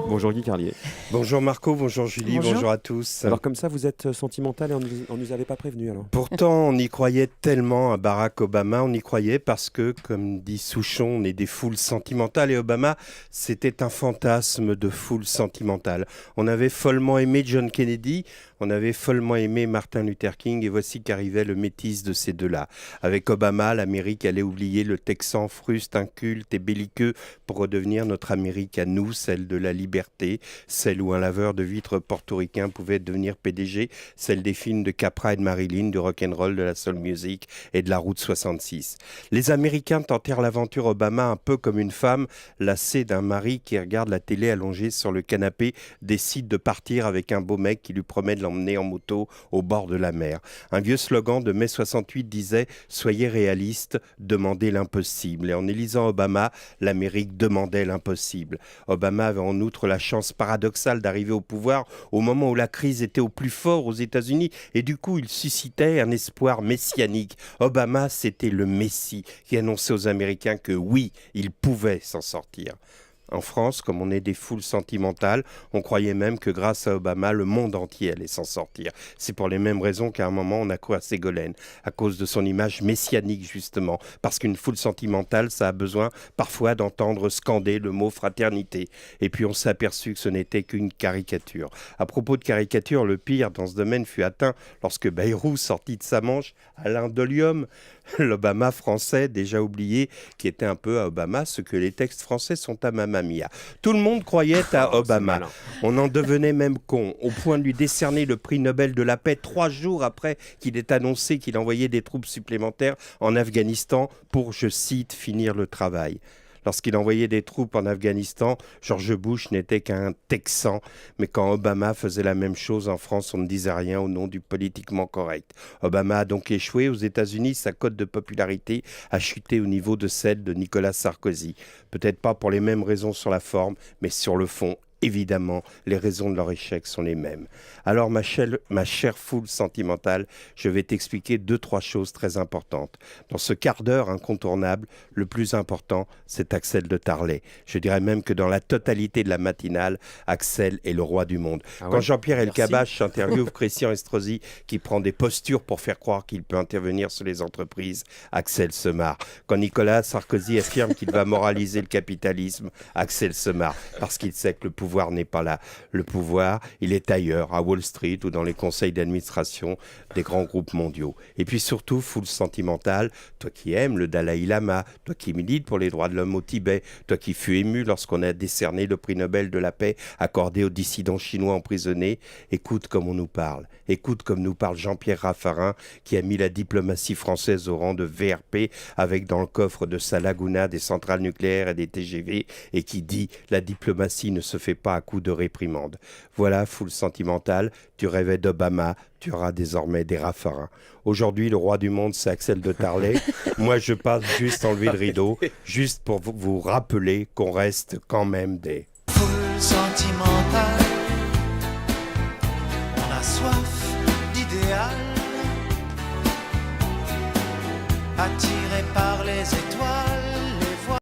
Bonjour Guy Carlier. Bonjour Marco, bonjour Julie, bonjour à tous. Alors comme ça, vous êtes sentimental et on nous avait pas prévenu alors. Pourtant, on y croyait tellement à Barack Obama, on y croyait parce que, comme dit Souchon, on est des foules sentimentales et Obama, c'était un fantasme de foule sentimentale. On avait follement aimé John Kennedy, on avait follement aimé Martin Luther King et voici qu'arrivait le métis de ces deux-là. Avec Obama, l'Amérique allait oublier le Texan fruste, inculte et belliqueux pour redevenir notre Amérique à nous, celle de la liberté, celle où un laveur de vitres portoricain pouvait devenir PDG, celle des films de Capra et de Marilyn, du rock'n'roll, de la soul music et de la route 66. Les Américains tentèrent l'aventure Obama un peu comme une femme lassée d'un mari qui regarde la télé allongée sur le canapé, décide de partir avec un beau mec qui lui promet de l'emmener en moto au bord de la mer. Un vieux slogan de mai 68 disait « Soyez réalistes, demandez l'impossible ». Et en élisant Obama, l'Amérique demandait l'impossible. Obama avait en outre la chance paradoxale d'arriver au pouvoir au moment où la crise était au plus fort aux États-Unis et du coup il suscitait un espoir messianique. Obama, c'était le Messie qui annonçait aux Américains que oui, ils pouvaient s'en sortir. En France, comme on est des foules sentimentales, on croyait même que grâce à Obama, le monde entier allait s'en sortir. C'est pour les mêmes raisons qu'à un moment, on a cru à Ségolène, à cause de son image messianique justement. Parce qu'une foule sentimentale, ça a besoin parfois d'entendre scander le mot fraternité. Et puis on s'est aperçu que ce n'était qu'une caricature. À propos de caricature, le pire dans ce domaine fut atteint lorsque Bayrou sortit de sa manche à l'Indolium, l'Obama français déjà oublié, qui était un peu à Obama ce que les textes français sont à Mamma Mia. Tout le monde croyait à Obama. On en devenait même con, au point de lui décerner le prix Nobel de la paix 3 jours après qu'il ait annoncé qu'il envoyait des troupes supplémentaires en Afghanistan pour, je cite, finir le travail. Lorsqu'il envoyait des troupes en Afghanistan, George Bush n'était qu'un Texan. Mais quand Obama faisait la même chose en France, on ne disait rien au nom du politiquement correct. Obama a donc échoué. Aux États-Unis, sa cote de popularité a chuté au niveau de celle de Nicolas Sarkozy. Peut-être pas pour les mêmes raisons sur la forme, mais sur le fond. Évidemment, les raisons de leur échec sont les mêmes. Alors, ma chère foule sentimentale, je vais t'expliquer 2-3 choses très importantes. Dans ce quart d'heure incontournable, le plus important, c'est Axel de Tarlet. Je dirais même que dans la totalité de la matinale, Axel est le roi du monde. Quand Jean-Pierre Elkabbach interviewe Christian Estrosi, qui prend des postures pour faire croire qu'il peut intervenir sur les entreprises, Axel se marre. Quand Nicolas Sarkozy affirme qu'il va moraliser le capitalisme, Axel se marre, parce qu'il sait que le pouvoir n'est pas là. Le pouvoir, il est ailleurs, à Wall Street ou dans les conseils d'administration des grands groupes mondiaux. Et puis surtout, foule sentimentale, toi qui aimes le Dalai Lama, toi qui milites pour les droits de l'homme au Tibet, toi qui fus ému lorsqu'on a décerné le prix Nobel de la paix accordé aux dissidents chinois emprisonnés, écoute comme on nous parle. Écoute comme nous parle Jean-Pierre Raffarin, qui a mis la diplomatie française au rang de VRP, avec dans le coffre de sa laguna des centrales nucléaires et des TGV, et qui dit « La diplomatie ne se fait pas à coup de réprimande ». Voilà, foule sentimentale, tu rêvais d'Obama, tu auras désormais des Raffarins. Aujourd'hui, le roi du monde, c'est Axel de Tarlet. Moi, je passe juste enlever le rideau, juste pour vous rappeler qu'on reste quand même des... Foule sentimentale, on a soif d'idéal, attiré par